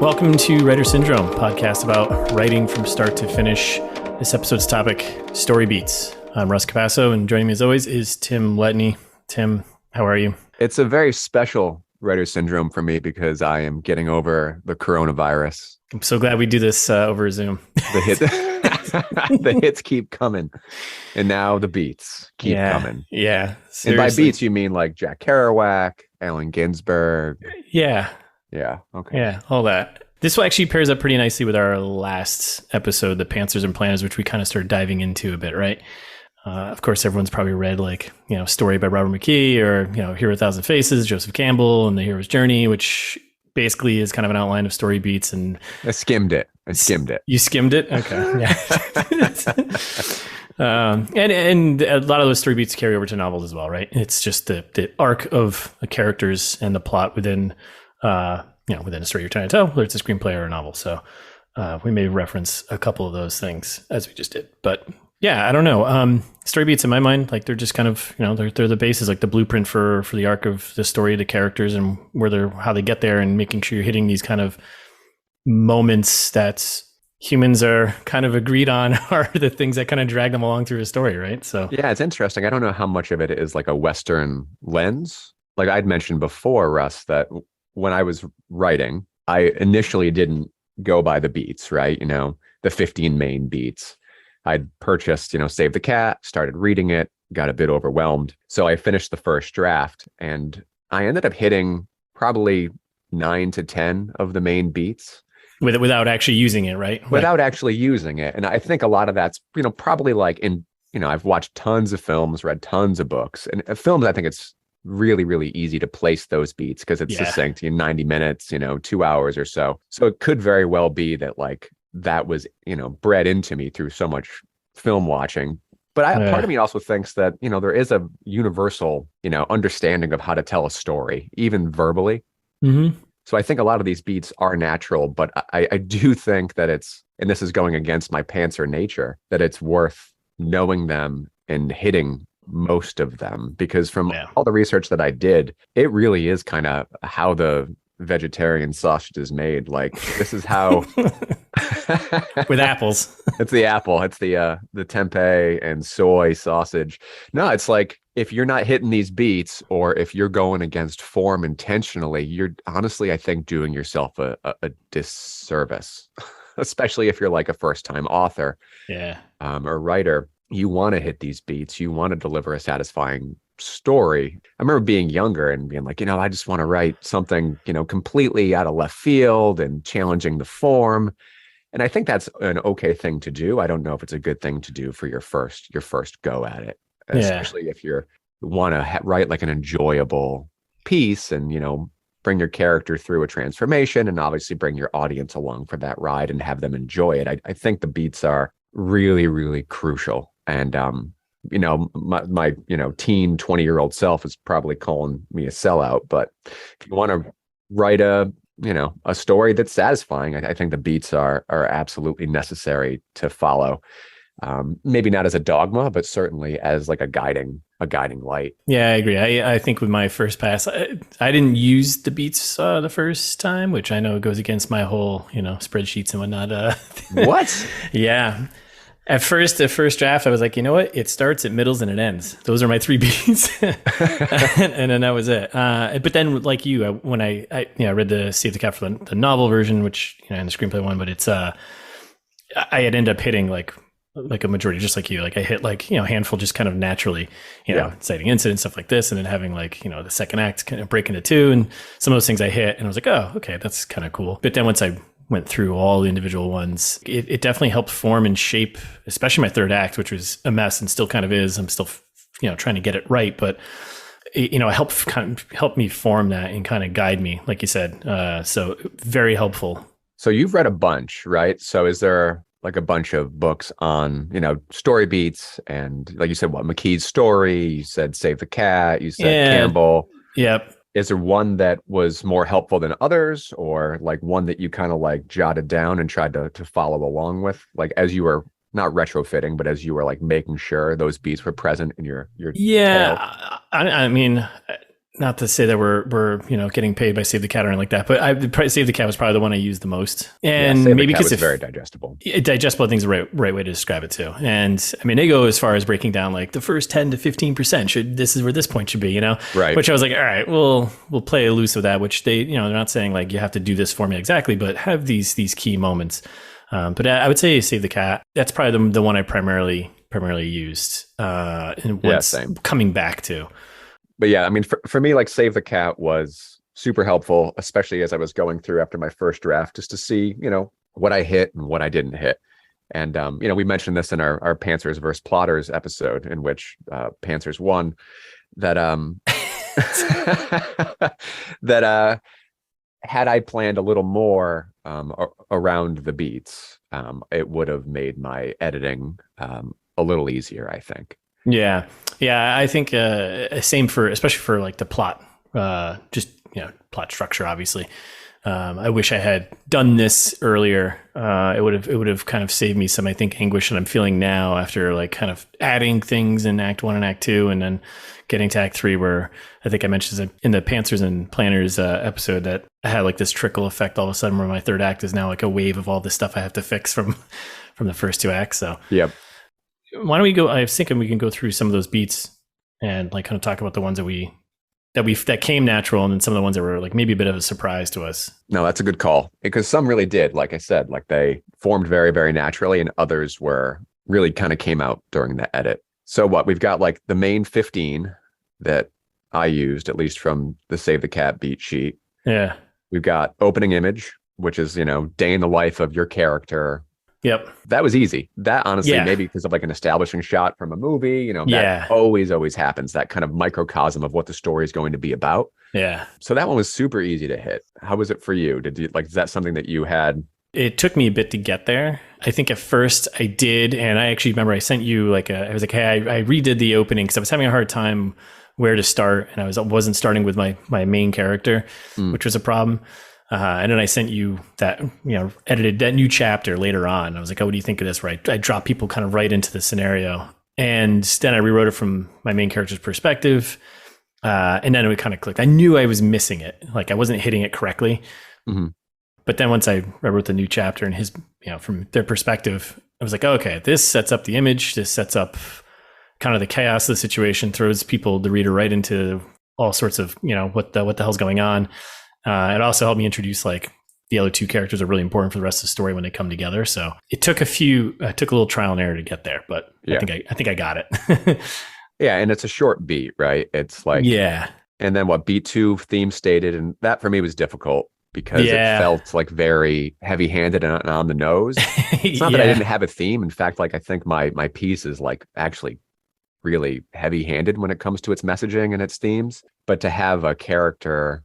Welcome to Writer Syndrome, podcast about writing from start to finish. This episode's topic, story beats. I'm Russ Capasso, and joining me as always is Tim Letney. Tim, how are you? It's a very special Writer Syndrome for me because I am getting over the coronavirus. I'm so glad we do this over Zoom. The hits keep coming, and now the beats keep coming. Yeah, seriously. And by beats, you mean like Jack Kerouac, Allen Ginsberg. Yeah. Yeah. Okay. Yeah, all that. This actually pairs up pretty nicely with our last episode, The Pantsers and Planners, which we kind of started diving into a bit, right? Of course, everyone's probably read Story by Robert McKee or, Hero a Thousand Faces, Joseph Campbell and The Hero's Journey, which basically is kind of an outline of story beats. And I skimmed it. You skimmed it? Okay. Yeah. And a lot of those story beats carry over to novels as well, right? It's just the arc of the characters and the plot within within a story you're trying to tell, whether it's a screenplay or a novel. So we may reference a couple of those things as we just did. But yeah, I don't know. Story beats in my mind, like they're just kind of, they're the basis, like the blueprint for the arc of the story, the characters, and how they get there, and making sure you're hitting these kind of moments that humans are kind of agreed on are the things that kind of drag them along through a story, right? So yeah, it's interesting. I don't know how much of it is like a Western lens. Like I'd mentioned before, Russ, that when I was writing, I initially didn't go by the beats, right? The 15 main beats. I'd purchased, Save the Cat, started reading it, got a bit overwhelmed. So I finished the first draft and I ended up hitting probably 9 to 10 of the main beats. Without actually using it, right? Without actually using it. And I think a lot of that's, probably like I've watched tons of films, read tons of books. And films, I think it's really, really easy to place those beats because it's succinct, 90 minutes, 2 hours or so. So it could very well be that like that was, bred into me through so much film watching. But part of me also thinks that, there is a universal, understanding of how to tell a story, even verbally. Mm-hmm. So I think a lot of these beats are natural, but I do think that and this is going against my pantser nature, that it's worth knowing them and hitting most of them, because from all the research that I did, it really is kind of how the vegetarian sausage is made. Like this is how with apples. It's the apple. It's the tempeh and soy sausage. No, it's like if you're not hitting these beats, or if you're going against form intentionally, you're honestly, I think, doing yourself a disservice, especially if you're like a first-time author, or writer. You want to hit these beats. You want to deliver a satisfying story. I remember being younger and being like, I just want to write something, completely out of left field and challenging the form. And I think that's an okay thing to do. I don't know if it's a good thing to do for your first go at it, especially if you want to write like an enjoyable piece and, bring your character through a transformation and obviously bring your audience along for that ride and have them enjoy it. I think the beats are really, really crucial. And, my teen 20-year-old self is probably calling me a sellout, but if you want to write a story that's satisfying, I think the beats are absolutely necessary to follow. Maybe not as a dogma, but certainly as like a guiding light. Yeah, I agree. I think with my first pass, I didn't use the beats the first time, which I know goes against my whole, spreadsheets and whatnot. What? Yeah. At first, the first draft, I was like, you know what? It starts, it middles, and it ends. Those are my 3 beats. and then that was it. But then, like you, when I read the Save the Cat for the novel version, which, and the screenplay one, but it's, I had ended up hitting like a majority, just like you. Like I hit like, a handful just kind of naturally, inciting incidents, stuff like this. And then having like, the second act kind of break into 2. And some of those things I hit and I was like, oh, okay, that's kind of cool. But then once I went through all the individual ones, it definitely helped form and shape, especially my third act, which was a mess and still kind of is. I'm still, trying to get it right, but it helped me form that and kind of guide me, like you said. So very helpful. So you've read a bunch, right? So is there like a bunch of books on, story beats and like you said, McKee's Story, you said Save the Cat, you said Campbell. Yep. Is there one that was more helpful than others, or like one that you kind of like jotted down and tried to follow along with, like as you were not retrofitting, but as you were like making sure those beats were present in your tale? I mean, not to say that we're getting paid by Save the Cat or anything like that, but Save the Cat was probably the one I used the most, and Save the maybe Cat because was very digestible. Digestible, I think is the right way to describe it too. And I mean, they go as far as breaking down like the first 10 to 15% this is where this point should be, Right. Which I was like, all right, we'll play loose with that. Which they're not saying like you have to do this formula exactly, but have these key moments. But I would say Save the Cat. That's probably the one I primarily used. And once coming back to. But yeah, I mean, for me, like Save the Cat was super helpful, especially as I was going through after my first draft, just to see, what I hit and what I didn't hit. And, we mentioned this in our Pantsers versus Plotters episode, in which Pantsers won, that that had I planned a little more around the beats, it would have made my editing a little easier, I think. Yeah. I think same especially for like the plot, just plot structure. Obviously, I wish I had done this earlier. It would have kind of saved me some, I think, anguish that I'm feeling now after like kind of adding things in Act 1 and Act 2, and then getting to Act 3, where I think I mentioned in the Pantsers and Planners episode that I had like this trickle effect all of a sudden, where my third act is now like a wave of all this stuff I have to fix from the first two acts. So yep. Why don't we go? I was thinking we can go through some of those beats and like kind of talk about the ones that came natural, and then some of the ones that were like maybe a bit of a surprise to us. No, that's a good call, because some really did. Like I said, like they formed very, very naturally, and others were really kind of came out during the edit. So we've got like the main 15 that I used, at least from the Save the Cat beat sheet. Yeah. We've got opening image, which is, day in the life of your character. Yep. That was easy. That honestly, maybe because of like an establishing shot from a movie, that always happens. That kind of microcosm of what the story is going to be about. Yeah. So that one was super easy to hit. How was it for you? Is that something that you had? It took me a bit to get there. I think at first I did. And I actually remember I sent you I was like, hey, I redid the opening because I was having a hard time where to start. And I wasn't starting with my main character, which was a problem. And then I sent you that, edited that new chapter later on. I was like, oh, what do you think of this? Right. I dropped people kind of right into the scenario. And then I rewrote it from my main character's perspective. And then it kind of clicked. I knew I was missing it. Like I wasn't hitting it correctly. Mm-hmm. But then once I wrote the new chapter and his, from their perspective, I was like, oh, okay, this sets up the image. This sets up kind of the chaos of the situation, throws the reader right into all sorts of, what the hell's going on. It also helped me introduce like the other two characters are really important for the rest of the story when they come together. So it took a little trial and error to get there, but yeah. I think I got it. Yeah. And it's a short beat, right? It's like, yeah. And then beat 2 theme stated. And that for me was difficult because it felt like very heavy handed and on the nose. It's not that I didn't have a theme. In fact, like I think my piece is like actually really heavy handed when it comes to its messaging and its themes, but to have a character,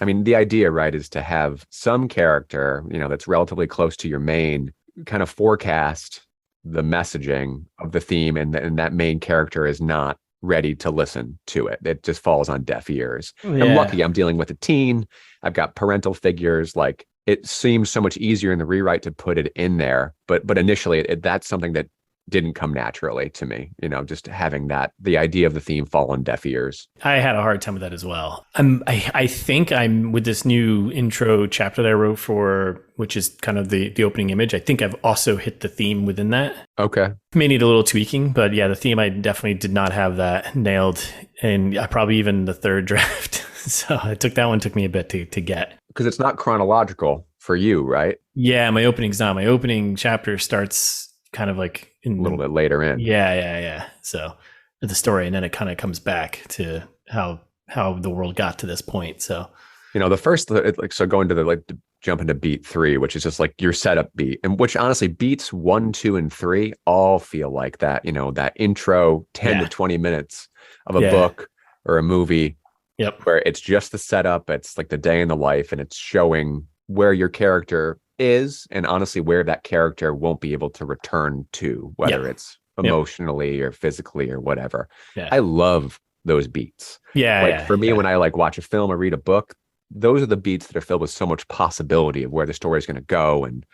I mean, the idea, right, is to have some character, that's relatively close to your main, kind of forecast the messaging of the theme, and that main character is not ready to listen to it. It just falls on deaf ears. Yeah. I'm lucky I'm dealing with a teen. I've got parental figures. Like it seems so much easier in the rewrite to put it in there. But initially, that's something that didn't come naturally to me, just having the idea of the theme fall on deaf ears. I had a hard time with that as well. I think I'm with this new intro chapter that I wrote for, which is kind of the opening image. I think I've also hit the theme within that. Okay. May need a little tweaking, but yeah, the theme, I definitely did not have that nailed. And probably even the third draft. So that took me a bit to get. Because it's not chronological for you, right? Yeah, my opening's not. My opening chapter starts kind of like a little bit later in. Yeah. So the story, and then it kind of comes back to how the world got to this point. So, the first, so going to jump into beat 3, which is just like your setup beat, and which honestly beats 1, 2, and 3 all feel like that, that intro 10 to 20 minutes of a book or a movie. Yep. Where it's just the setup. It's like the day in the life, and it's showing where your character is, and honestly where that character won't be able to return to, whether it's emotionally or physically or whatever. I love those beats. For me, when I watch a film or read a book, those are the beats that are filled with so much possibility of where the story is going to go, and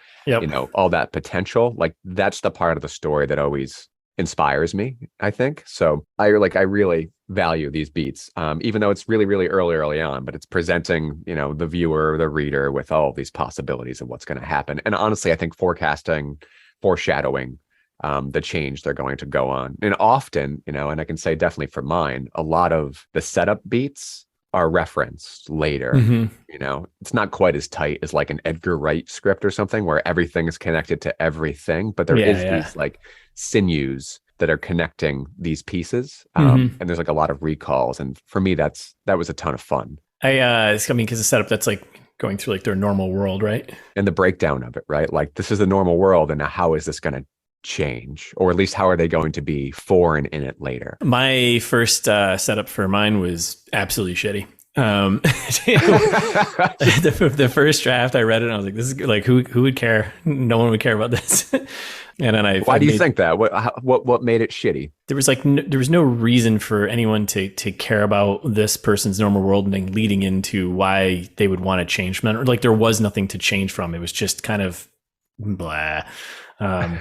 all that potential. Like that's the part of the story that always inspires me, I think. So I really value these beats, even though it's really, really early on, but it's presenting, the viewer, the reader with all of these possibilities of what's going to happen. And honestly, I think foreshadowing the change they're going to go on. And often, and I can say definitely for mine, a lot of the setup beats are referenced later. It's not quite as tight as like an Edgar Wright script or something where everything is connected to everything, but there is these like sinews that are connecting these pieces. And there's like a lot of recalls. And for me, that was a ton of fun. Because the setup, that's like going through like their normal world, right? And the breakdown of it, right? Like this is the normal world. And now how is this going to change? Or at least how are they going to be foreign in it later? My first setup for mine was absolutely shitty. The first draft I read it and I was like, this is like, who would care? No one would care about this. And then why do you think that? What made it shitty? There was there was no reason for anyone to care about this person's normal world and then leading into why they would want to change from it. Or like there was nothing to change from. It was just kind of blah. I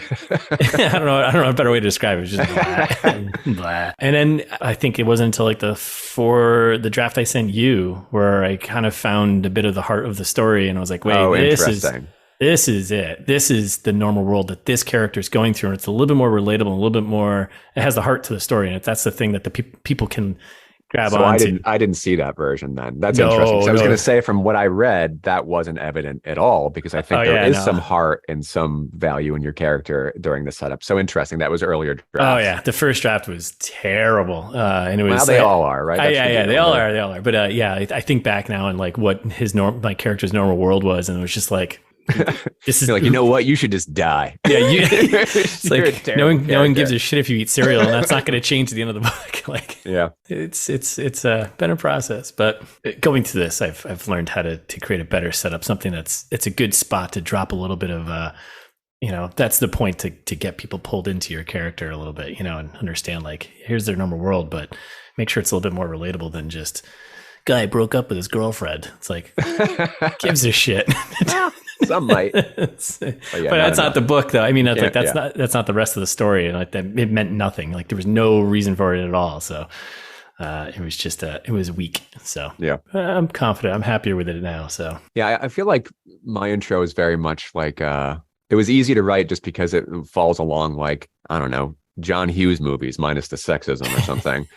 don't know a better way to describe it. It was just blah, blah. And then I think it wasn't until like the draft I sent you where I kind of found a bit of the heart of the story, and I was like, wait, this is it. This is the normal world that this character is going through, and it's a little bit more relatable, a little bit more. It has the heart to the story, and that's the thing that the people can grab onto. I didn't see that version then. That's interesting. So I was going to say, from what I read, that wasn't evident at all, because I think there is some heart and some value in your character during the setup. So interesting. That was earlier draft. Oh yeah, the first draft was terrible, and it was. Well, they all are, right? They all are. But I think back now and like what my character's normal world was, and it was just like. This is like, you know what? You should just die. Yeah, it's like no one gives a shit if you eat cereal, and that's not going to change at the end of the book. Like, yeah, it's been a process, but going through this, I've learned how to create a better setup, something it's a good spot to drop a little bit of that's the point to get people pulled into your character a little bit, and understand like here's their normal world, but make sure it's a little bit more relatable than just guy broke up with his girlfriend. It's like gives a shit. Some might, but that's not the book, though. I mean, that's not the rest of the story, and like that, it meant nothing. Like there was no reason for it at all. So it was just it was weak. So yeah, I'm confident. I'm happier with it now. So yeah, I feel like my intro is very much like it was easy to write just because it falls along like I don't know. John Hughes movies minus the sexism or something.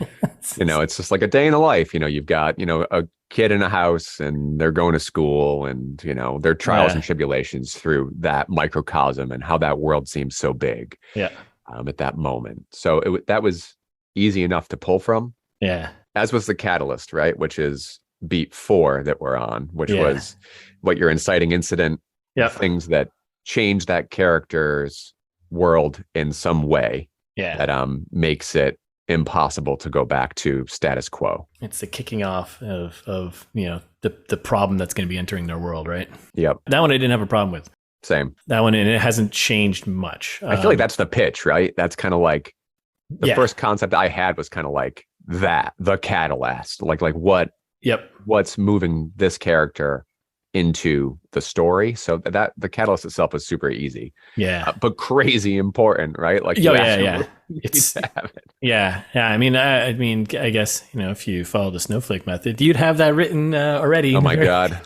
It's just like a day in the life. You've got, a kid in a house and they're going to school and, their trials and tribulations through that microcosm and how that world seems so big at that moment. So that was easy enough to pull from. Yeah. As was the catalyst, right? Which is beat 4 that we're on, which was what your inciting incident, things that change that character's world in some way. Yeah, that makes it impossible to go back to status quo. It's the kicking off of the problem that's going to be entering their world, right? Yep. That one I didn't have a problem with. Same. That one, and it hasn't changed much. I feel like that's the pitch, right? That's kind of like the first concept I had was kind of like that, the catalyst, like what? Yep. What's moving this character into the story, so that the catalyst itself is super easy, but crazy important, right? Like it's I mean I guess if you follow the snowflake method, you'd have that written already. Oh my god.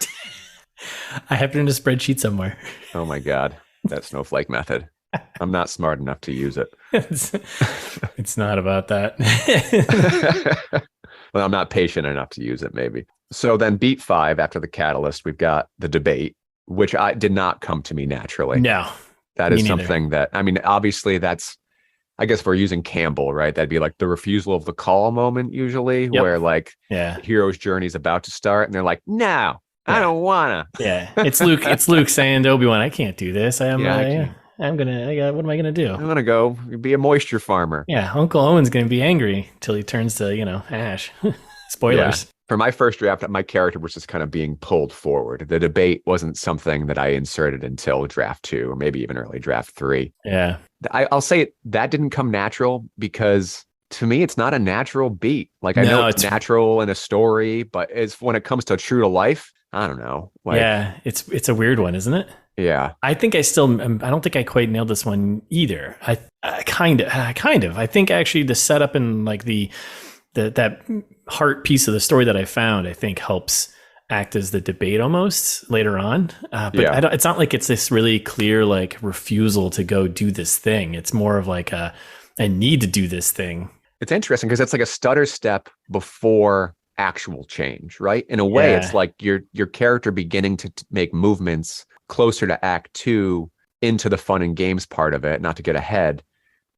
I have it in a spreadsheet somewhere. Oh my god, that snowflake method. I'm not smart enough to use it. It's not about that. Well, I'm not patient enough to use it, maybe. So then beat 5, after the catalyst, we've got the debate, which did not come to me naturally. No. That is something that, I mean, obviously that's, I guess if we're using Campbell, right? That'd be like the refusal of the call moment usually, where like the hero's journey is about to start and they're like, no, I don't wanna. Yeah. It's Luke saying to Obi-Wan, I can't do this. what am I gonna do? I'm gonna go be a moisture farmer. Yeah, Uncle Owen's gonna be angry till he turns to, Ash. Spoilers. Yeah. For my first draft, my character was just kind of being pulled forward. The debate wasn't something that I inserted until draft 2 or maybe even early draft 3. Yeah. I'll say that didn't come natural because to me, it's not a natural beat. Like I know it's natural in a story, but when it comes to true to life, I don't know. It's a weird one, isn't it? Yeah. I think I still, I don't think I quite nailed this one either. I kind of, I think actually the setup and like that heart piece of the story that I found, I think helps act as the debate almost later on. But Yeah. it's not like it's this really clear like refusal to go do this thing. It's more of like I need to do this thing. It's interesting because it's like a stutter step before actual change, right? In a way, it's Yeah. like your character beginning to make movements closer to act two into the fun and games part of it, not to get ahead,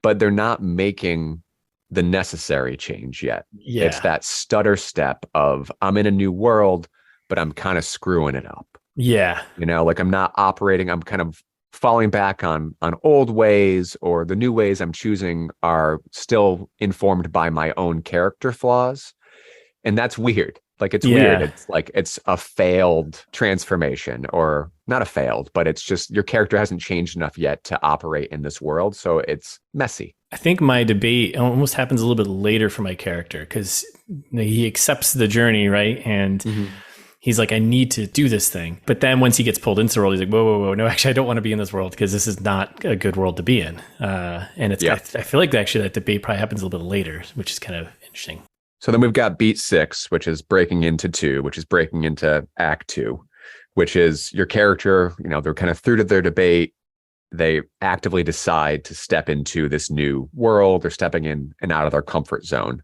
but they're not making the necessary change yet. It's Yeah. that stutter step of I'm in a new world, but I'm kind of screwing it up. Yeah. Like I'm not operating, I'm kind of falling back on old ways, or the new ways I'm choosing are still informed by my own character flaws. And that's weird. Like it's weird. Yeah. It's like it's a failed transformation, or not a failed, but it's just your character hasn't changed enough yet to operate in this world. So it's messy. I think my debate almost happens a little bit later for my character because he accepts the journey, right? And he's like, I need to do this thing. But then once he gets pulled into the world, he's like, whoa, whoa, whoa. No, actually, I don't want to be in this world because this is not a good world to be in. And it's, I feel like actually that debate probably happens a little bit later, which is kind of interesting. So then we've got beat 6, which is breaking into 2, which is breaking into act 2, which is your character, they're kind of through to their debate. They actively decide to step into this new world. They're stepping in and out of their comfort zone,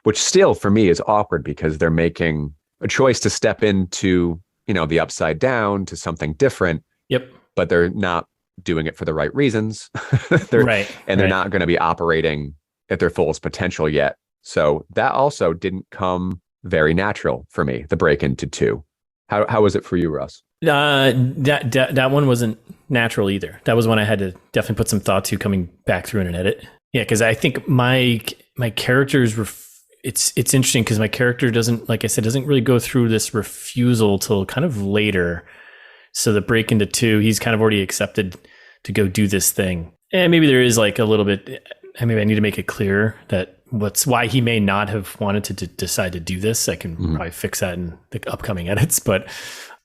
which still for me is awkward because they're making a choice to step into, the upside down, to something different. Yep. But they're not doing it for the right reasons. Right. They're not going to be operating at their fullest potential yet. So that also didn't come very natural for me, the break into 2. How was it for you, Russ? That one wasn't natural either. That was one I had to definitely put some thought to coming back through in an edit. Yeah, because I think my character's it's interesting because my character doesn't, like I said, doesn't really go through this refusal till kind of later. So the break into 2, he's kind of already accepted to go do this thing. And maybe there is like a little bit, maybe I need to make it clear that why he may not have wanted to decide to do this. I can probably fix that in the upcoming edits, but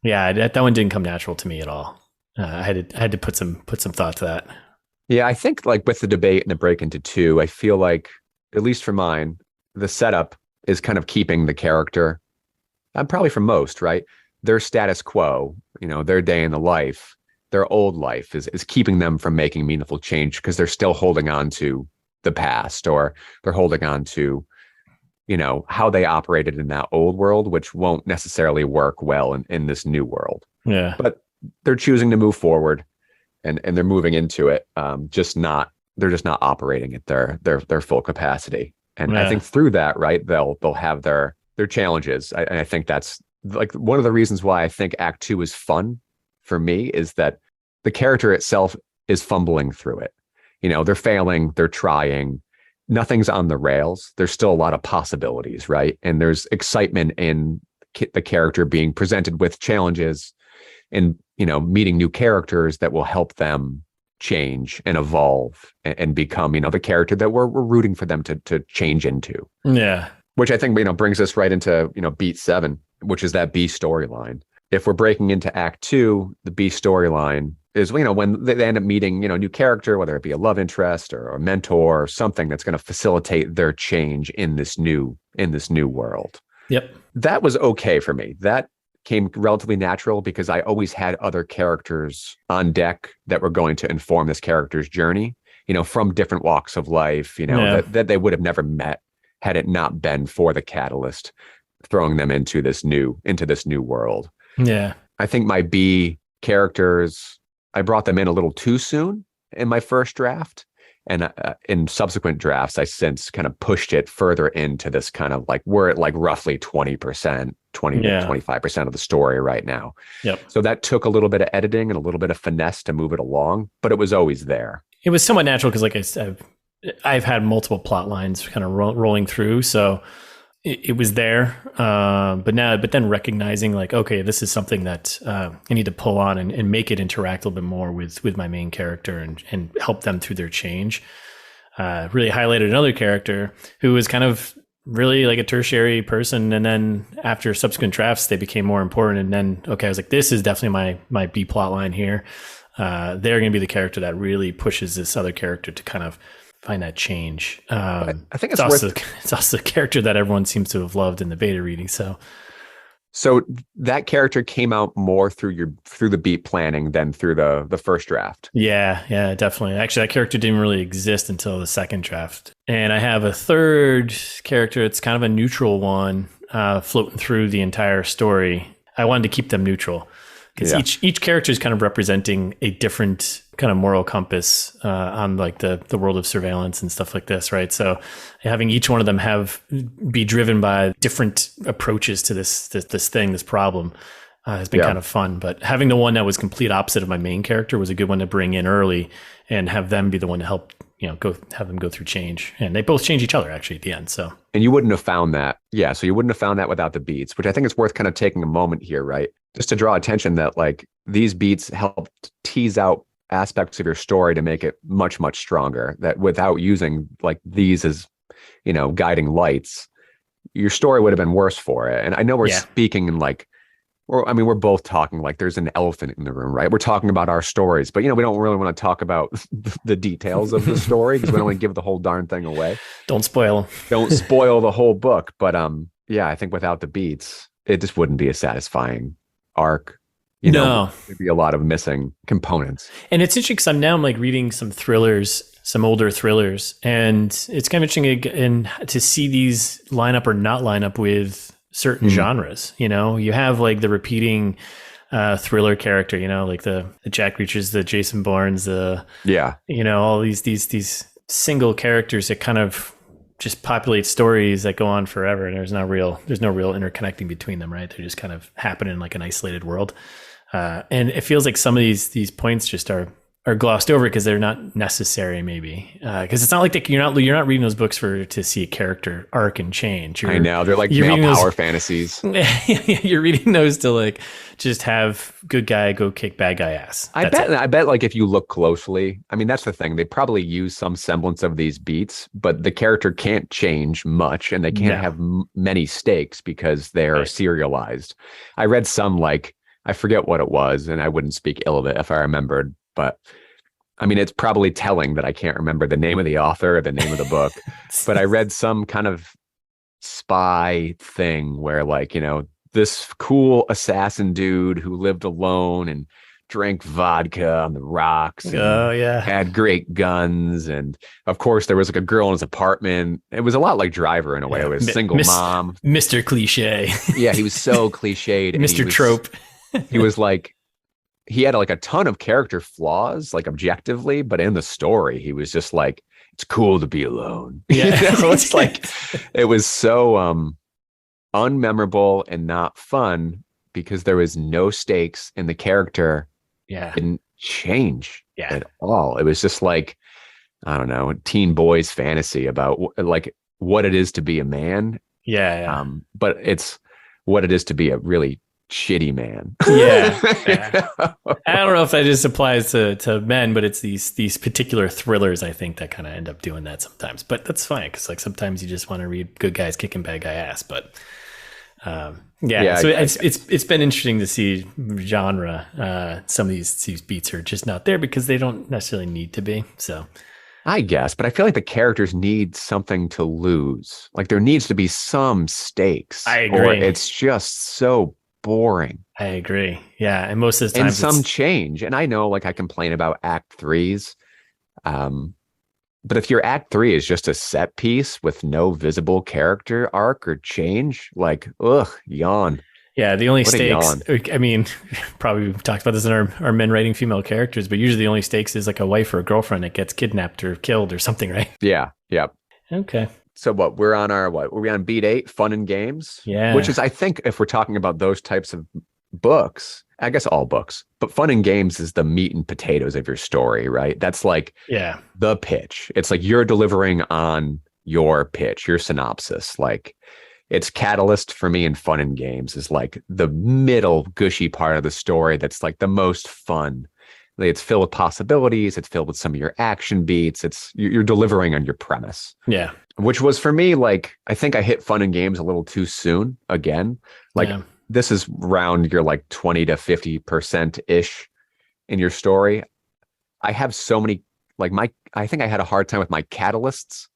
yeah, that one didn't come natural to me at all. I had to put some thought to that. Yeah, I think like with the debate and the break into 2, I feel like, at least for mine, the setup is kind of keeping the character. Probably for most, right? Their status quo, their day in the life, their old life is keeping them from making meaningful change because they're still holding on to the past, or they're holding on to, how they operated in that old world, which won't necessarily work well in this new world. Yeah. But they're choosing to move forward and they're moving into it. They're just not operating at their full capacity. And I think through that, right, they'll have their challenges. I think that's like one of the reasons why I think Act 2 is fun for me, is that the character itself is fumbling through it. They're failing, they're trying, nothing's on the rails. There's still a lot of possibilities, right? And there's excitement in the character being presented with challenges and, meeting new characters that will help them change and evolve and become, the character that we're rooting for them to change into. Yeah. Which I think, brings us right into, beat 7, which is that B storyline. If we're breaking into Act 2, the B storyline is, when they end up meeting, a new character, whether it be a love interest or a mentor or something that's going to facilitate their change in this new world. Yep. That was okay for me. That came relatively natural because I always had other characters on deck that were going to inform this character's journey, from different walks of life, that they would have never met had it not been for the catalyst throwing them into this new world. Yeah. I think my B characters, I brought them in a little too soon in my first draft. And in subsequent drafts, I since kind of pushed it further into this kind of like, we're at like roughly 20%, 20 to 25% of the story right now. Yep. So that took a little bit of editing and a little bit of finesse to move it along, but it was always there. It was somewhat natural because, like I said, I've had multiple plot lines kind of rolling through. So it was there. But then recognizing like, okay, this is something that I need to pull on and make it interact a little bit more with my main character and help them through their change. Really highlighted another character who was kind of really like a tertiary person. And then after subsequent drafts, they became more important. And then, okay, I was like, this is definitely my B plot line here. they're going to be the character that really pushes this other character to kind of find that change. I think it's also the character that everyone seems to have loved in the beta reading. So that character came out more through the beat planning than through the first draft. Yeah, definitely. Actually, that character didn't really exist until the second draft. And I have a third character. It's kind of a neutral one, floating through the entire story. I wanted to keep them neutral because each character is kind of representing a different kind of moral compass on like the world of surveillance and stuff like this, right? So having each one of them be driven by different approaches to this problem has been kind of fun. But having the one that was complete opposite of my main character was a good one to bring in early and have them be the one to help, have them go through change. And they both change each other actually at the end. So. And you wouldn't have found that. Yeah. So you wouldn't have found that without the beats, which I think it's worth kind of taking a moment here, right? Just to draw attention that like these beats help tease out aspects of your story to make it much, much stronger, that without using like these as, guiding lights, your story would have been worse for it. And I know we're speaking in like, we're both talking like there's an elephant in the room, right? We're talking about our stories, but we don't really want to talk about the details of the story because we don't want to give the whole darn thing away. Don't spoil the whole book. But I think without the beats, it just wouldn't be a satisfying arc. There'd be a lot of missing components. And it's interesting because I'm like reading some older thrillers, and it's kind of interesting to see these line up or not line up with certain genres. You have like the repeating thriller character, like the Jack Reachers, the Jason Bournes, all these single characters that kind of just populate stories that go on forever, and there's no real interconnecting between them, right? They just kind of happen in like an isolated world. And it feels like some of these points just are glossed over because they're not necessary, maybe. Because it's not like you're not reading those books to see a character arc and change. I know they're like male power fantasies. You're reading those to like just have good guy go kick bad guy ass. I bet like if you look closely, that's the thing. They probably use some semblance of these beats, but the character can't change much, and they can't have many stakes because they're serialized. I read some like. I forget what it was, and I wouldn't speak ill of it if I remembered, but it's probably telling that I can't remember the name of the author or the name of the book, but I read some kind of spy thing where like, this cool assassin dude who lived alone and drank vodka on the rocks. Had great guns. And of course there was like a girl in his apartment. It was a lot like Driver in a way. It was a single mom. Mr. Cliche. Yeah. He was so cliched. Mr. Trope. He was like, he had like a ton of character flaws, like objectively, but in the story, he was just like, it's cool to be alone. Yeah. It's like, it was so unmemorable and not fun because there was no stakes and the character didn't change at all. It was just like, I don't know, teen boys fantasy about like what it is to be a man. Yeah. But it's what it is to be a really shitty man. Yeah. I don't know if that just applies to men, but it's these particular thrillers, I think, that kind of end up doing that sometimes. But that's fine because like sometimes you just want to read good guys kicking bad guy ass. But so it's been interesting to see genre. Some of these beats are just not there because they don't necessarily need to be. So I guess, but I feel like the characters need something to lose. Like there needs to be some stakes. I agree. Or it's just so boring. I agree. Yeah. And most of the time, and some change. And I know like I complain about act threes. But if your act 3 is just a set piece with no visible character arc or change, like, yawn. Yeah, the only stakes, probably we've talked about this in our men writing female characters, but usually the only stakes is like a wife or a girlfriend that gets kidnapped or killed or something, right? Yeah. Yep. Okay. So we're on beat 8, fun and games? Yeah. Which is, I think, if we're talking about those types of books, I guess all books, but fun and games is the meat and potatoes of your story, right? That's like the pitch. It's like you're delivering on your pitch, your synopsis. Like it's catalyst for me in fun and games is like the middle gushy part of the story. That's like the most fun. It's filled with possibilities. It's filled with some of your action beats. You're delivering on your premise. Yeah. Which was for me, like, I think I hit fun and games a little too soon again. Like this is around your like 20 to 50% ish in your story, I have so many, like I think I had a hard time with my catalysts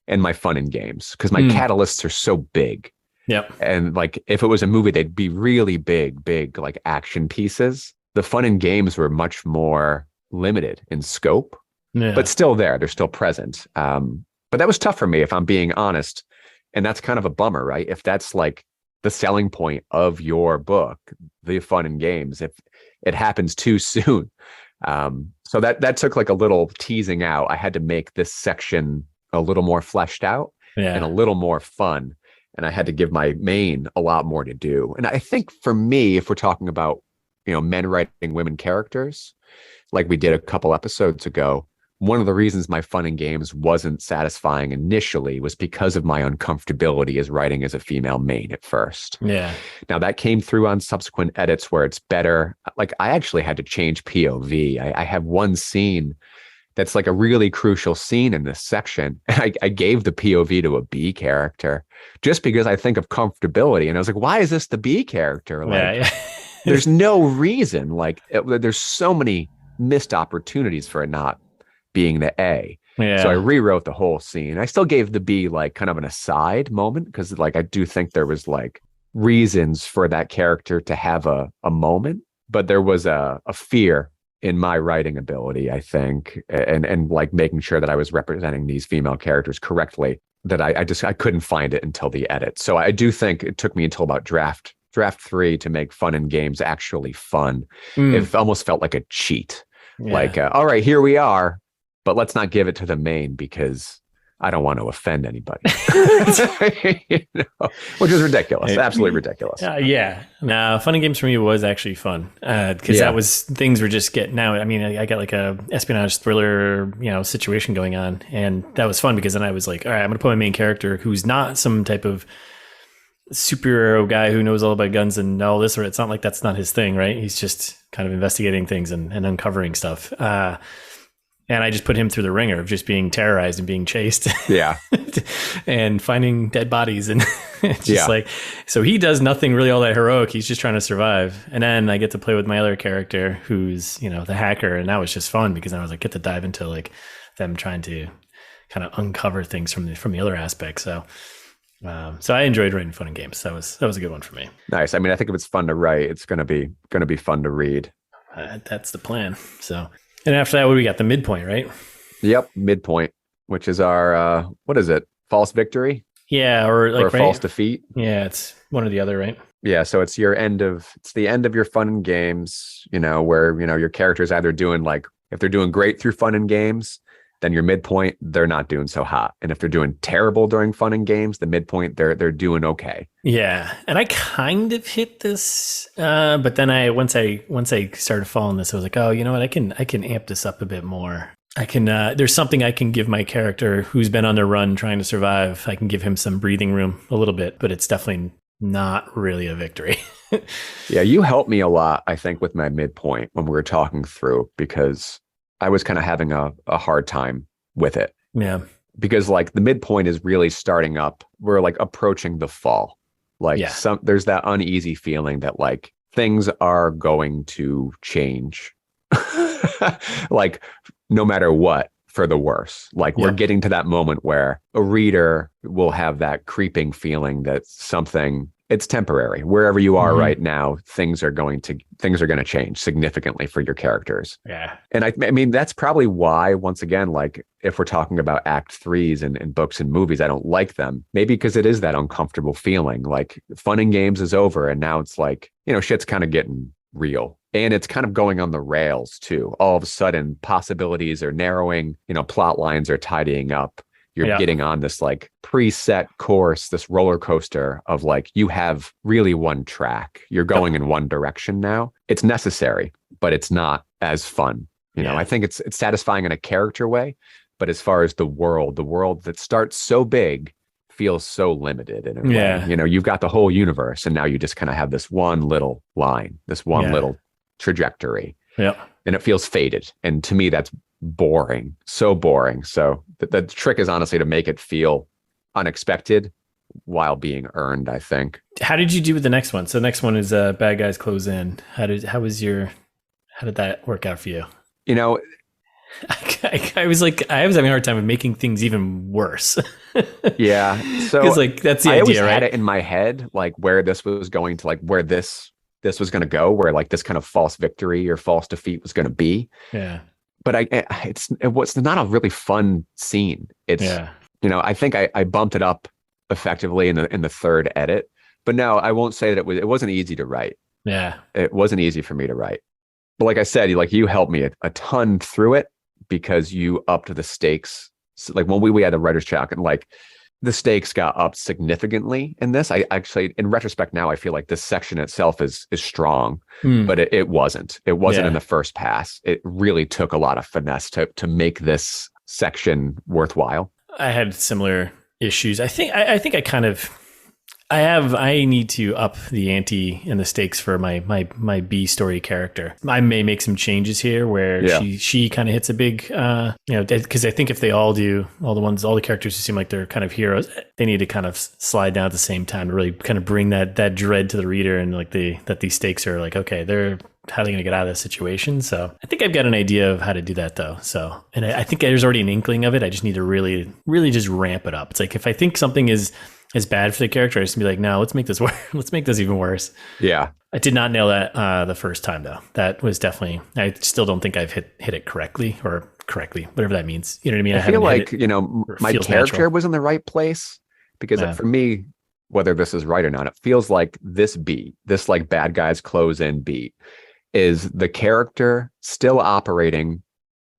and my fun and games because my catalysts are so big. Yep. And like, if it was a movie, they'd be really big, like action pieces. The fun and games were much more limited in scope, but still there. They're still present. But that was tough for me, if I'm being honest. And that's kind of a bummer, right? If that's like the selling point of your book, the fun and games, if it happens too soon. So that took like a little teasing out. I had to make this section a little more fleshed out and a little more fun. And I had to give my main a lot more to do. And I think for me, if we're talking about, men writing women characters, like we did a couple episodes ago, one of the reasons my fun and games wasn't satisfying initially was because of my uncomfortability as writing as a female main at first. Yeah. Now that came through on subsequent edits where it's better. Like I actually had to change POV. I have one scene that's like a really crucial scene in this section. And I gave the POV to a B character just because I think of comfortability. And I was like, why is this the B character? Like, there's no reason. Like there's so many missed opportunities for it not being the A. Yeah. So I rewrote the whole scene. I still gave the B like kind of an aside moment because like I do think there was like reasons for that character to have a moment, but there was a fear in my writing ability, I think, and like making sure that I was representing these female characters correctly, that I couldn't find it until the edit. So I do think it took me until about draft 3 to make fun and games actually fun. It almost felt like a cheat. Yeah. Like, all right, here we are, but let's not give it to the main because I don't want to offend anybody. Which is ridiculous. Absolutely ridiculous. Yeah. No, fun and games for me was actually fun because that was, things were just getting out. I mean, I got like a espionage thriller, situation going on. And that was fun because then I was like, all right, I'm going to put my main character who's not some type of superhero guy who knows all about guns and all this, or it's not like that's not his thing, right? He's just kind of investigating things and uncovering stuff. And I just put him through the ringer of just being terrorized and being chased. Yeah. And finding dead bodies. And just like, so he does nothing really all that heroic. He's just trying to survive. And then I get to play with my other character who's, the hacker. And that was just fun because I was like, get to dive into like them trying to kind of uncover things from the other aspect. So I enjoyed writing fun and games. That was a good one for me. Nice. I mean, I think if it's fun to write, it's going to be fun to read. That's the plan. So. And after that, what do we got? The midpoint, right? Yep, midpoint, which is our what is it? False victory? Yeah, or false defeat. Yeah, it's one or the other, right? Yeah, so it's the end of your fun and games, where your character's either doing like, if they're doing great through fun and games, then your midpoint, they're not doing so hot. And if they're doing terrible during fun and games, the midpoint, they're doing okay. Yeah. And I kind of hit this, but then once I started following this, I was like, oh, you know what? I can amp this up a bit more. I can, there's something I can give my character who's been on the run trying to survive. I can give him some breathing room a little bit, but it's definitely not really a victory. Yeah. You helped me a lot, I think, with my midpoint when we were talking through, because I was kind of having a hard time with it. Yeah. Because like the midpoint is really starting up. We're like approaching the fall. Like there's that uneasy feeling that like things are going to change. Like no matter what, for the worse. Like we're getting to that moment where a reader will have that creeping feeling that it's temporary. Wherever you are right now, things are going to change significantly for your characters. Yeah. And I mean, that's probably why, once again, like if we're talking about act threes in books and movies, I don't like them. Maybe because it is that uncomfortable feeling, like fun and games is over. And now it's like, shit's kind of getting real. And it's kind of going on the rails too. All of a sudden possibilities are narrowing, plot lines are tidying up. You're getting on this like preset course, this roller coaster of like, you have really one track. You're going in one direction now. It's necessary, but it's not as fun. I think it's satisfying in a character way, but as far as the world that starts so big feels so limited in a way. You've got the whole universe and now you just kind of have this one little line, this one little trajectory. Yeah. And it feels faded. And to me, that's boring, so boring. So the trick is honestly to make it feel unexpected while being earned, I think. How did you do with the next one? So the next one is bad guys close in. How How did that work out for you? You know, I was having a hard time with making things even worse. yeah. So Because like that's the I always idea, had right? it in my head, like where this was going to, like where this was going to go, where like this kind of false victory or false defeat was going to be. Yeah, But it was not a really fun scene. It's, yeah, I think I bumped it up effectively in the third edit. But no, I won't say that it wasn't easy to write. yeah, It wasn't easy for me to write. But like I said, you helped me a ton through it because you upped the stakes. So like when we had the writer's chat, and like the stakes got up significantly in this. I actually, in retrospect now, I feel like this section itself is strong, mm, but it wasn't. It wasn't in yeah. the first pass. It really took a lot of finesse to make this section worthwhile. I had similar issues. I think I kind of I need to up the ante and the stakes for my B story character. I may make some changes here where Yeah. she kind of hits a big because I think if they all do, all the characters who seem like they're kind of heroes, they need to kind of slide down at the same time to really kind of bring that dread to the reader, and like that these stakes are like, okay, they're how are they going to get out of this situation? So I think I've got an idea of how to do that though. So, and I think there's already an inkling of it. I just need to really, really just ramp it up. It's like if I think something is bad for the character, I just be like, no, let's make this worse. Let's make this even worse. Yeah. I did not nail that the first time though. That was definitely. I still don't think I've hit it correctly, whatever that means. You know what I mean? I feel like, my feels character natural. was in the right place because Yeah. for me, whether this is right or not, it feels like this beat, this like bad guys close in beat, is the character still operating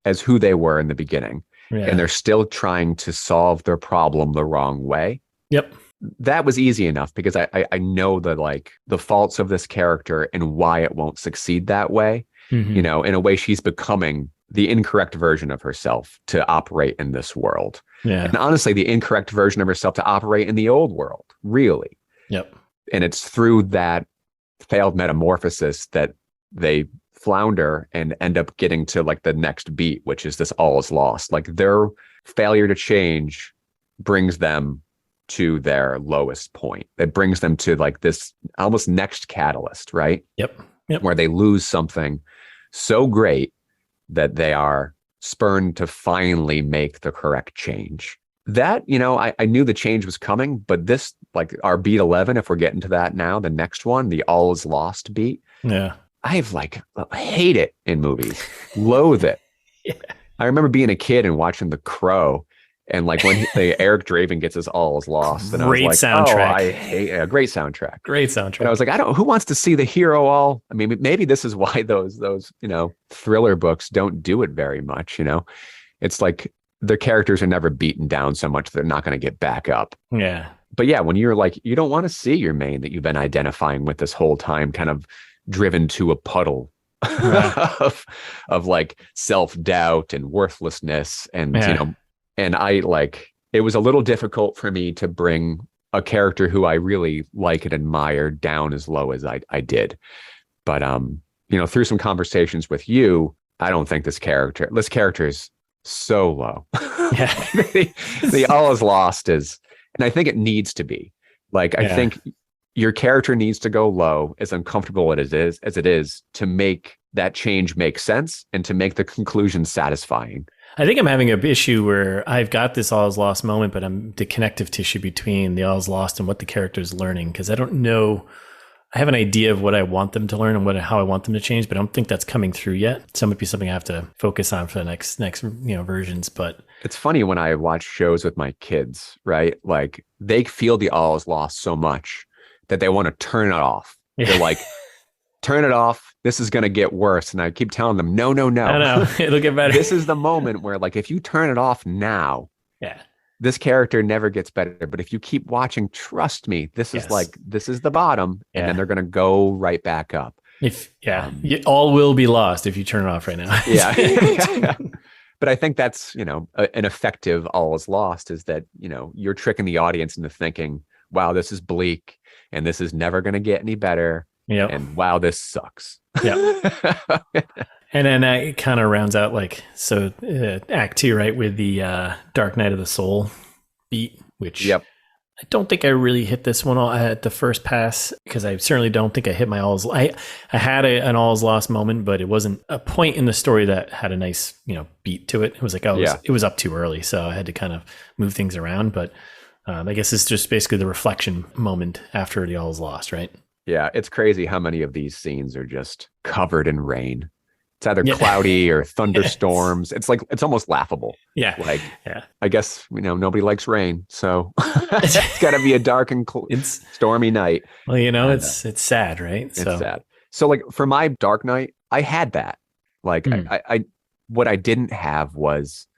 as who they were in the beginning. Yeah. And they're still trying to solve their problem the wrong way. Yep. That was easy enough because I know the faults of this character and why it won't succeed that way. Mhm. In a way, she's becoming the incorrect version of herself to operate in this world. Yeah. And honestly, the incorrect version of herself to operate in the old world, really. Yep. And it's through that failed metamorphosis that they flounder and end up getting to like the next beat, which is this all is lost. Like their failure to change brings them to their lowest point. It brings them to like this almost next catalyst, right? Yep. Yep. Where they lose something so great that they are spurned to finally make the correct change. That, I knew the change was coming, but this, like our beat 11, if we're getting to that now, the next one, the all is lost beat, Yeah. I've like hate it in movies, loathe it. Yeah. I remember being a kid and watching The Crow, and like when Eric Draven gets his all is lost, and I was Great like, soundtrack. oh, I hate a great soundtrack. Great But I soundtrack. was like, who wants to see the hero all? I mean, maybe this is why those thriller books don't do it very much. It's like the characters are never beaten down so much they're not going to get back up. Yeah. But yeah, when you're like, you don't want to see your main that you've been identifying with this whole time, kind of driven to a puddle Yeah. of like self-doubt and worthlessness. And, Yeah. and it was a little difficult for me to bring a character who I really like and admire down as low as I did. But, through some conversations with you, I don't think this character is so low. Yeah. the all is lost is, and I think it needs to be. Like, I think your character needs to go low, as uncomfortable as it is, to make that change make sense and to make the conclusion satisfying. I think I'm having an issue where I've got this all is lost moment, but I'm the connective tissue between the all is lost and what the character is learning, because I don't know. I have an idea of what I want them to learn and how I want them to change, but I don't think that's coming through yet. So it might be something I have to focus on for the next versions. But it's funny when I watch shows with my kids, right? Like they feel the all is lost so much that they want to turn it off. Yeah. They're like, turn it off. This is going to get worse. And I keep telling them, no. I don't know. It'll get better. This is the moment where like, if you turn it off now, Yeah. this character never gets better. But if you keep watching, trust me, this is the bottom. And then they're going to go right back up. All will be lost if you turn it off right now. Yeah. But I think that's, an effective all is lost is that, you're tricking the audience into thinking, wow, this is bleak and this is never going to get any better. Yeah. And wow, this sucks. Yeah. And then it kind of rounds out Act 2, right, with the Dark Night of the Soul beat, which I don't think I really hit this one at the first pass, because I certainly don't think I hit my all's. I had an all's lost moment, but it wasn't a point in the story that had a nice, beat to it. It was like, it was up too early, so I had to kind of move things around. But I guess it's just basically the reflection moment after the all's lost, right? Yeah, it's crazy how many of these scenes are just covered in rain. It's either cloudy or thunderstorms. It's like, it's almost laughable. Yeah. Like, I guess, nobody likes rain. So it's got to be a dark and stormy night. Well, it's sad, right? It's sad. So like for my Dark Knight, I had that. Like I what I didn't have was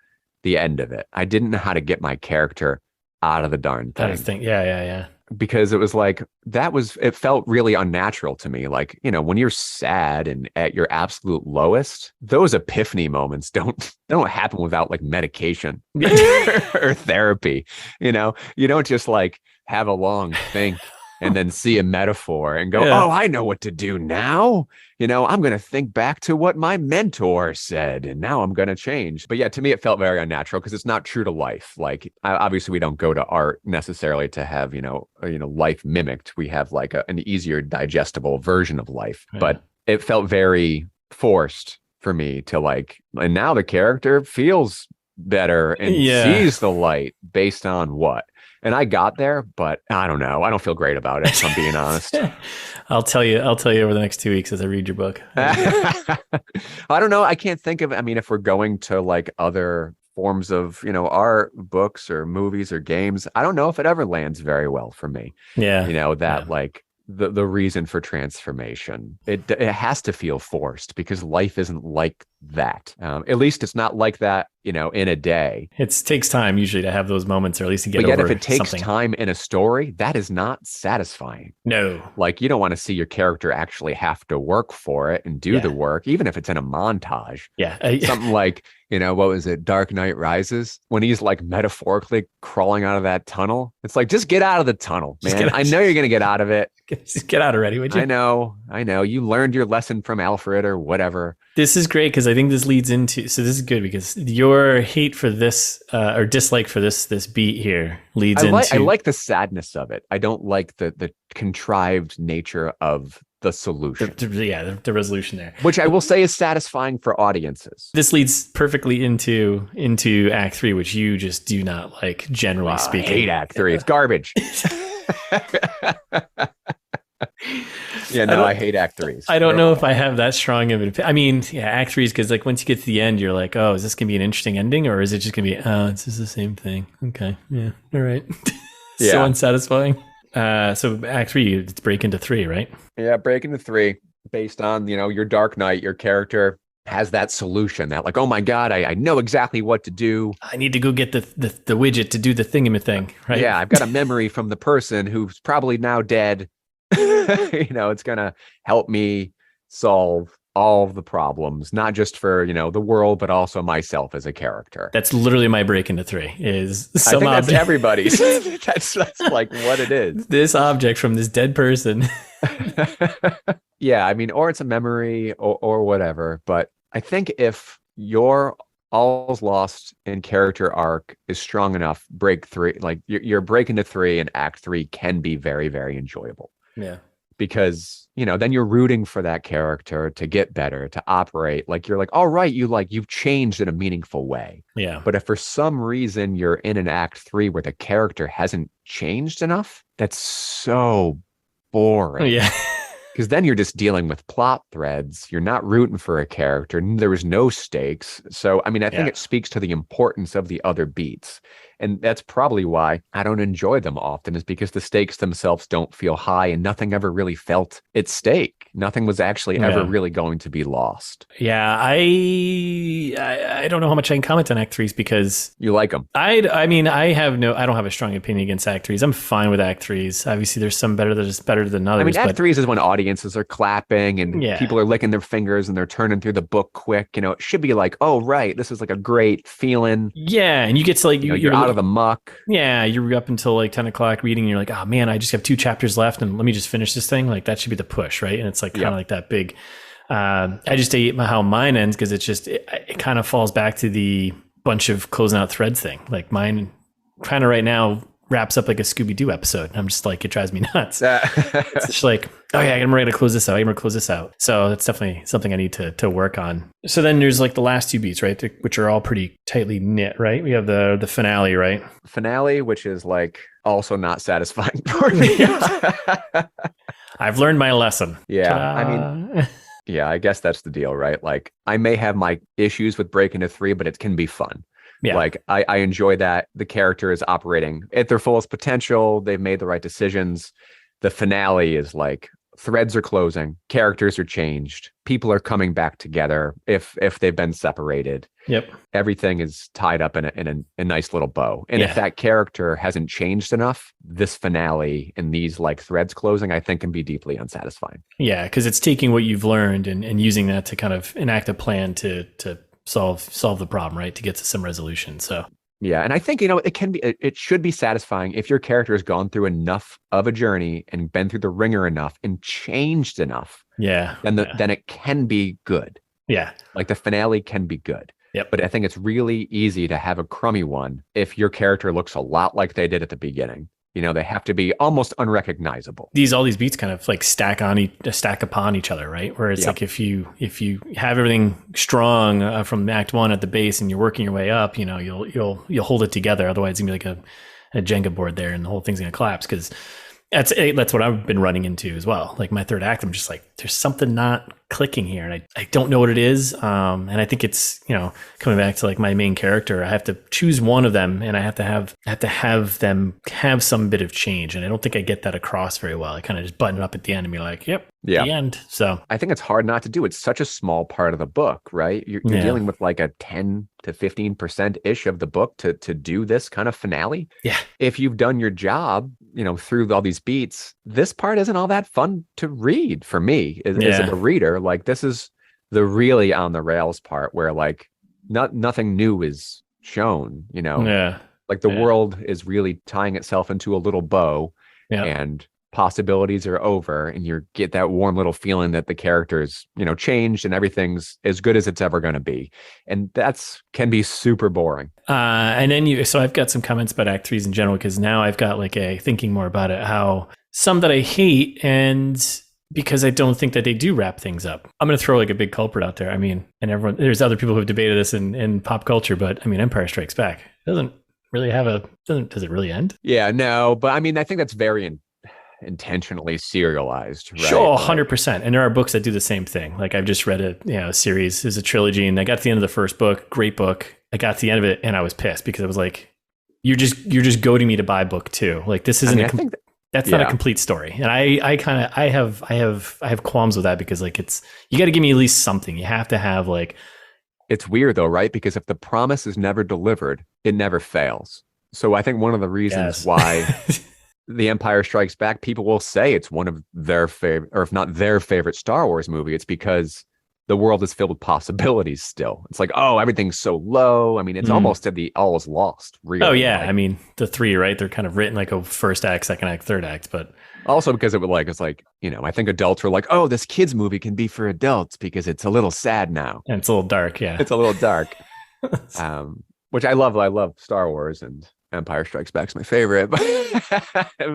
the end of it. I didn't know how to get my character out of the darn thing. Yeah. Because it was like, it felt really unnatural to me. Like, when you're sad and at your absolute lowest, those epiphany moments don't happen without like medication or therapy. You don't just like have a long think and then see a metaphor and go, oh, I know what to do now. I'm going to think back to what my mentor said, and now I'm going to change. But yeah, to me, it felt very unnatural because it's not true to life. Like, obviously, we don't go to art necessarily to have, life mimicked. We have like an easier digestible version of life, but it felt very forced for me to like, and now the character feels better and sees the light based on what? And I got there, but I don't know. I don't feel great about it, if I'm being honest. I'll tell you over the next 2 weeks as I read your book. I don't know. I can't think of, if we're going to like other forms of, art, books or movies or games, I don't know if it ever lands very well for me. Yeah. Like the reason for transformation, it has to feel forced because life isn't like that. At least it's not like that, in a day. It takes time usually to have those moments, or at least to get over something. But yet if it takes time in a story, that is not satisfying. No. Like, you don't want to see your character actually have to work for it and do the work, even if it's in a montage. Yeah. Something like, what was it? Dark Knight Rises, when he's like metaphorically crawling out of that tunnel. It's like, just get out of the tunnel, man. I know you're going to get out of it. Just get out already, would you? I know. You learned your lesson from Alfred or whatever. This is great because I think this leads into, so this is good because your hate for this or dislike for this beat here leads into. I like the sadness of it. I don't like the contrived nature of the solution. The resolution there, which I will say is satisfying for audiences. This leads perfectly into Act 3, which you just do not like, generally speaking. I hate Act 3. It's garbage. I hate Act 3s. I don't know if I have that strong of an opinion. Act 3s, because like once you get to the end, you're like, oh, is this gonna be an interesting ending, or is it just gonna be, oh, it's just the same thing? Okay, yeah, all right. So unsatisfying. So Act 3, it's break into 3, right? Yeah, break into 3, based on your Dark Knight. Your character has that solution that like, oh my god, I know exactly what to do. I need to go get the widget to do the thing, right? Yeah, I've got a memory from the person who's probably now dead. It's gonna help me solve all of the problems, not just for the world, but also myself as a character. That's literally my break into 3. Is I think that's everybody's. that's like what it is. This object from this dead person. Yeah, or it's a memory or whatever. But I think if your All's Lost in character arc is strong enough, break 3, like your break into 3 and Act 3 can be very, very enjoyable. Yeah. Because, then you're rooting for that character to get better, to operate. Like, you're like, all right, you've changed in a meaningful way. Yeah. But if for some reason you're in an Act 3 where the character hasn't changed enough, that's so boring. Yeah. Because then you're just dealing with plot threads. You're not rooting for a character. There was no stakes. So, I think it speaks to the importance of the other beats. And that's probably why I don't enjoy them often, is because the stakes themselves don't feel high and nothing ever really felt at stake. Nothing was actually ever really going to be lost. Yeah, I don't know how much I can comment on Act 3s because you like them. I don't have a strong opinion against Act 3s. I'm fine with Act 3s. Obviously, there's some better that is better than others. Act 3s is when audiences are clapping and people are licking their fingers and they're turning through the book quick. It should be like, oh, right, this is like a great feeling. Yeah, and you get to like you're out of the muck. Yeah, you're up until like 10 o'clock reading and you're like, oh man, I just have 2 chapters left and let me just finish this thing. Like that should be the push, right? And it's like kind of like that big I just hate how mine ends because it's just it kind of falls back to the bunch of closing out threads thing. Like mine kind of right now wraps up like a Scooby-Doo episode. And I'm just like, it drives me nuts. Uh, It's just like, oh yeah, I'm ready to close this out. I'm ready to close this out. So that's definitely something I need to work on. So then there's like the last two beats, right? Which are all pretty tightly knit, right? We have the finale, right? Finale, which is like also not satisfying for me. I've learned my lesson. Yeah. Ta-da. I mean, yeah, I guess that's the deal, right? Like I may have my issues with breaking to 3, but it can be fun. Yeah. Like I enjoy that the character is operating at their fullest potential. They've made the right decisions. The finale is like threads are closing, characters are changed, people are coming back together if they've been separated. Yep. Everything is tied up in a nice little bow. And if that character hasn't changed enough, this finale and these like threads closing, I think can be deeply unsatisfying. Yeah, because it's taking what you've learned and using that to kind of enact a plan to solve the problem, right? To get to some resolution. So yeah, and I think it should be satisfying if your character has gone through enough of a journey and been through the ringer enough and changed enough. Yeah, then it can be good. Yeah, like the finale can be good. Yep. But I think it's really easy to have a crummy one if your character looks a lot like they did at the beginning. They have to be almost unrecognizable. All these beats kind of like stack upon each other, right? Where it's like if you have everything strong from Act 1 at the base and you're working your way up, you'll hold it together. Otherwise, it's gonna be like a Jenga board there, and the whole thing's gonna collapse. Because that's what I've been running into as well. Like my third act, I'm just like, there's something not clicking here, and I don't know what it is. And I think it's coming back to like my main character. I have to choose one of them, and I have to have them have some bit of change. And I don't think I get that across very well. I kind of just button it up at the end and be like, yep, the end. So I think it's hard not to do. It's such a small part of the book, right? You're dealing with like a 10 to 15% ish of the book to do this kind of finale. Yeah. If you've done your job, through all these beats, this part isn't all that fun to read for me as a reader. Like this is the really on the rails part where like nothing new is shown, like the world is really tying itself into a little bow and possibilities are over, and you get that warm little feeling that the characters, changed and everything's as good as it's ever going to be. And can be super boring. And then so I've got some comments about Act 3s in general, because now I've got like thinking more about it, how some that I hate, and because I don't think that they do wrap things up. I'm going to throw like a big culprit out there. I mean, and there's other people who have debated this in pop culture, but I mean, Empire Strikes Back doesn't really does it really end? Yeah, no, but I mean, I think that's very intentionally serialized, right? Sure, 100%. And there are books that do the same thing. Like I've just read a series, there's a trilogy, and I got to the end of the first book, great book. I got to the end of it and I was pissed because I was like, you're just goading me to buy book 2. Like this isn't that's not a complete story. And I have qualms with that, because like you got to give me at least something. You have to have like. It's weird though, right? Because if the promise is never delivered, it never fails. So I think one of the reasons why The Empire Strikes Back, people will say it's one of their favorite, or if not their favorite Star Wars movie. It's because the world is filled with possibilities still. It's like, oh, everything's so low. I mean, it's almost at the all is lost, really. Oh, yeah. Like, I mean, the 3, right? They're kind of written like a first act, second act, third act, but also because it's like, I think adults were like, oh, this kid's movie can be for adults because it's a little sad now. And it's a little dark. Yeah. It's a little dark. Which I love. I love Star Wars, and Empire Strikes Back's my favorite, but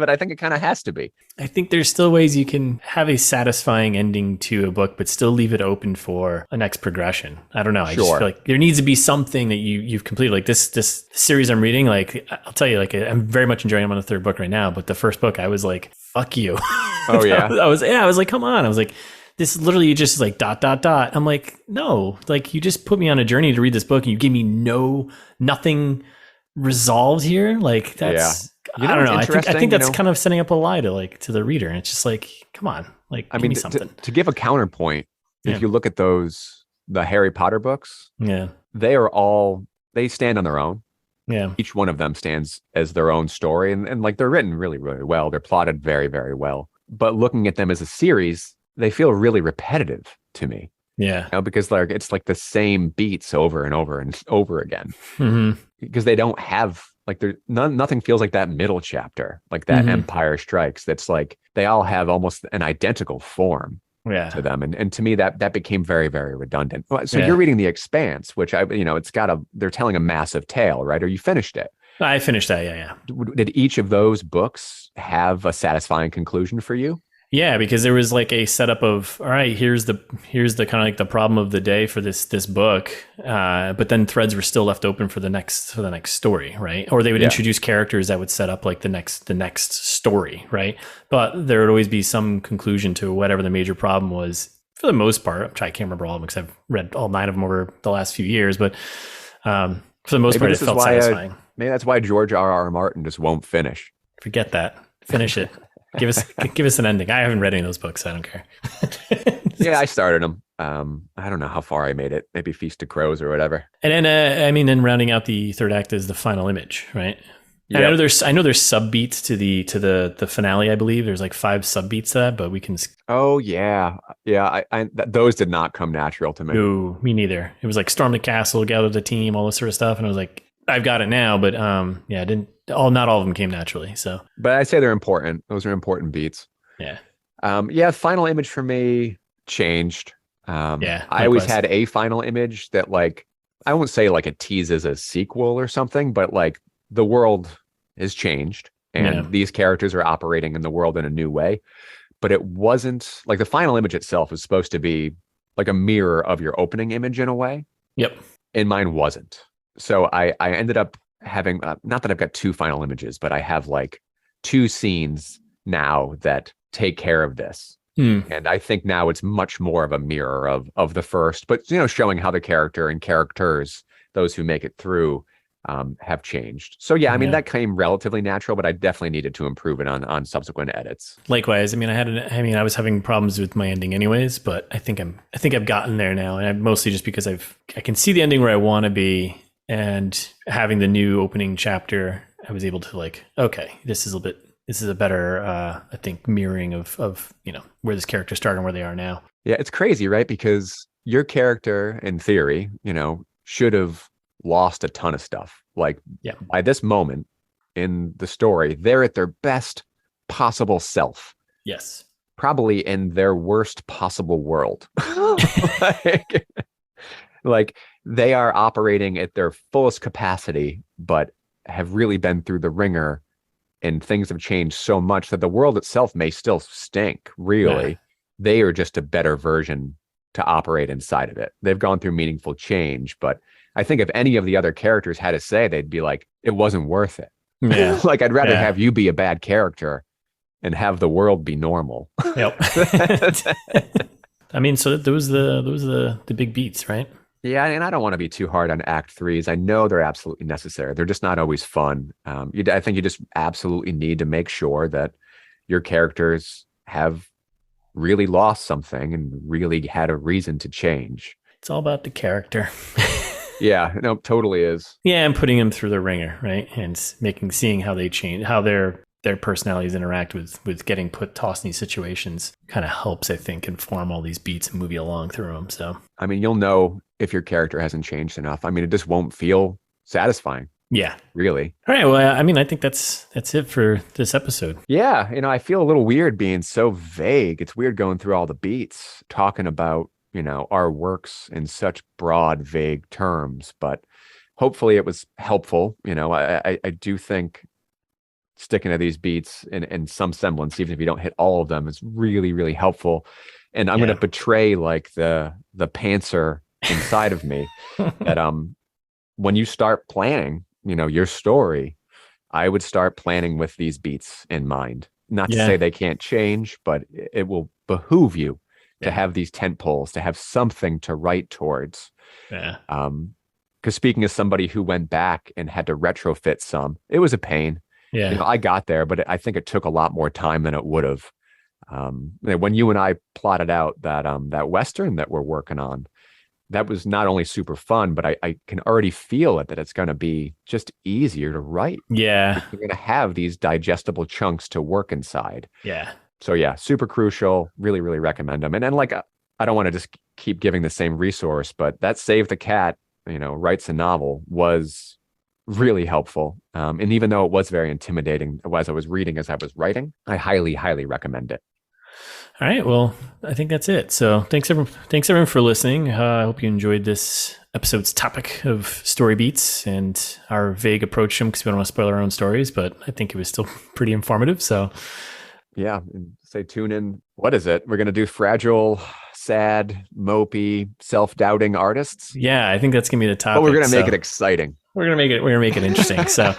I think it kind of has to be. I think there's still ways you can have a satisfying ending to a book, but still leave it open for a next progression. I don't know. I just feel like there needs to be something that you've completed. Like this series I'm reading, like I'll tell you, like I'm very much enjoying. I'm on the 3rd book right now, but the first book I was like, fuck you. Oh yeah. I was like, come on. I was like, this literally just like ... I'm like, no, like you just put me on a journey to read this book and you give me nothing resolved here. Like that's, I don't know. I think that's kind of setting up a lie to the reader. And it's just like, come on, like, give me something. To give a counterpoint, if you look at the Harry Potter books, they stand on their own. Yeah. Each one of them stands as their own story. And like, they're written really, really well. They're plotted very, very well. But looking at them as a series, they feel really repetitive to me. Yeah. Because like it's like the same beats over and over and over again. Mm-hmm. Because they don't have like nothing feels like that middle chapter, like that Empire Strikes. That's like they all have almost an identical form to them. And to me that became very, very redundant. So you're reading The Expanse, which they're telling a massive tale, right? Or you finished it. I finished that. Yeah, yeah. Did each of those books have a satisfying conclusion for you? Yeah, because there was like a setup of, all right, here's the kind of like the problem of the day for this book, but then threads were still left open for the next story, right? Or they would Yeah. introduce characters that would set up like the next story, right? But there would always be some conclusion to whatever the major problem was. For the most part, which I can't remember all of them because I've read all 9 of them over the last few years, but for the most Maybe part, it this is felt why satisfying. maybe that's why George R. R. Martin just won't finish. Forget that. Finish it. Give us an ending. I haven't read any of those books. So I don't care. Yeah, I started them. I don't know how far I made it. Maybe Feast of Crows or whatever. And then, I mean, then rounding out the third act is the final image, right? And Yep. I know there's sub beats to the finale. I believe there's like 5 sub beats to that, but we can. Oh yeah, yeah. Those did not come natural to me. No, me neither. It was like storm the castle, gather the team, all this sort of stuff, and I was like, I've got it now, but yeah, not all of them came naturally. So, But I'd say they're important. Those are important beats. yeah, Yeah. Final image for me changed. Yeah, I always likewise. had a final image that, like, I won't say like it teases a sequel or something, but like the world has changed and Yeah. these characters are operating in the world in a new way. But it wasn't like the final image itself was supposed to be like a mirror of your opening image in a way. Yep. And mine wasn't. So I ended up having, not that I've got 2 final images, but I have like 2 scenes now that take care of this. Hmm. And I think now it's much more of a mirror of the first, but showing how the character and characters, those who make it through, have changed. So yeah, I mean, Yeah. that came relatively natural, but I definitely needed to improve it on subsequent edits. Likewise. I mean, I was having problems with my ending anyways, but I think I've gotten there now, and I'm mostly just because I can see the ending where I want to be, and having the new opening chapter, I was able to like, okay, this is a better, I think, mirroring of where this character started and where they are now. Yeah, it's crazy, right? Because your character, in theory, should have lost a ton of stuff. Like, Yeah. by this moment in the story, they're at their best possible self, Yes. probably in their worst possible world. like, like they are operating at their fullest capacity, but have really been through the ringer, and things have changed so much that the world itself may still stink, really. Yeah. They are just a better version to operate inside of it. They've gone through meaningful change, but I think if any of the other characters had to say, they'd be like, it wasn't worth it. Yeah. Like, I'd rather Yeah. have you be a bad character and have the world be normal. Yep. I mean, so those the big beats, right? Yeah, and I don't want to be too hard on Act 3s. I know they're absolutely necessary. They're just not always fun. I think you just absolutely need to make sure that your characters have really lost something and really had a reason to change. It's all about the character. Yeah, no, totally is. Yeah, and putting them through the ringer, right? And seeing how they change, how their personalities interact with getting tossed in these situations kind of helps, I think, inform all these beats and move you along through them. So, I mean, you'll know if your character hasn't changed enough. I mean, it just won't feel satisfying, yeah. really. All right. Well, I mean, I think that's it for this episode. Yeah, I feel a little weird being so vague. It's weird going through all the beats, talking about, our works in such broad, vague terms, but hopefully it was helpful. I do think sticking to these beats in some semblance, even if you don't hit all of them, is really, really helpful. And I'm going to betray like the pantser inside of me that when you start planning, your story, I would start planning with these beats in mind. Not to say they can't change, but it will behoove you to have these tent poles, to have something to write towards. Yeah. Because speaking as somebody who went back and had to retrofit some, it was a pain. Yeah. I got there, but I think it took a lot more time than it would have. When you and I plotted out that Western that we're working on, that was not only super fun, but I can already feel it, that it's going to be just easier to write. Yeah. You're going to have these digestible chunks to work inside. Yeah. So yeah, super crucial. Really, really recommend them. And then like, I don't want to just keep giving the same resource, but that Save the Cat, writes a novel was really helpful. And even though it was very intimidating as I was reading, as I was writing, I highly, highly recommend it. All right. Well, I think that's it. So thanks everyone for listening. I hope you enjoyed this episode's topic of story beats and our vague approach to them because we don't want to spoil our own stories, but I think it was still pretty informative. So Yeah. And say tune in. What is it? We're going to do fragile, sad, mopey, self-doubting artists. yeah, I think that's gonna be the topic. But we're going to make it exciting. We're gonna make it interesting. So,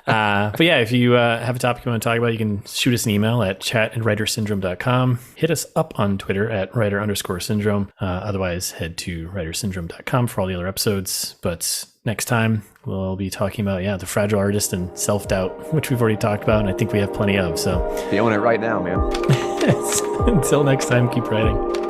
but yeah, if you have a topic you want to talk about, you can shoot us an email at chat@writersyndrome.com. Hit us up on Twitter at writer_syndrome. Otherwise, head to writersyndrome.com for all the other episodes. But next time we'll be talking about the fragile artist and self-doubt, which we've already talked about, and I think we have plenty of. So Feeling it right now, man. until next time, keep writing.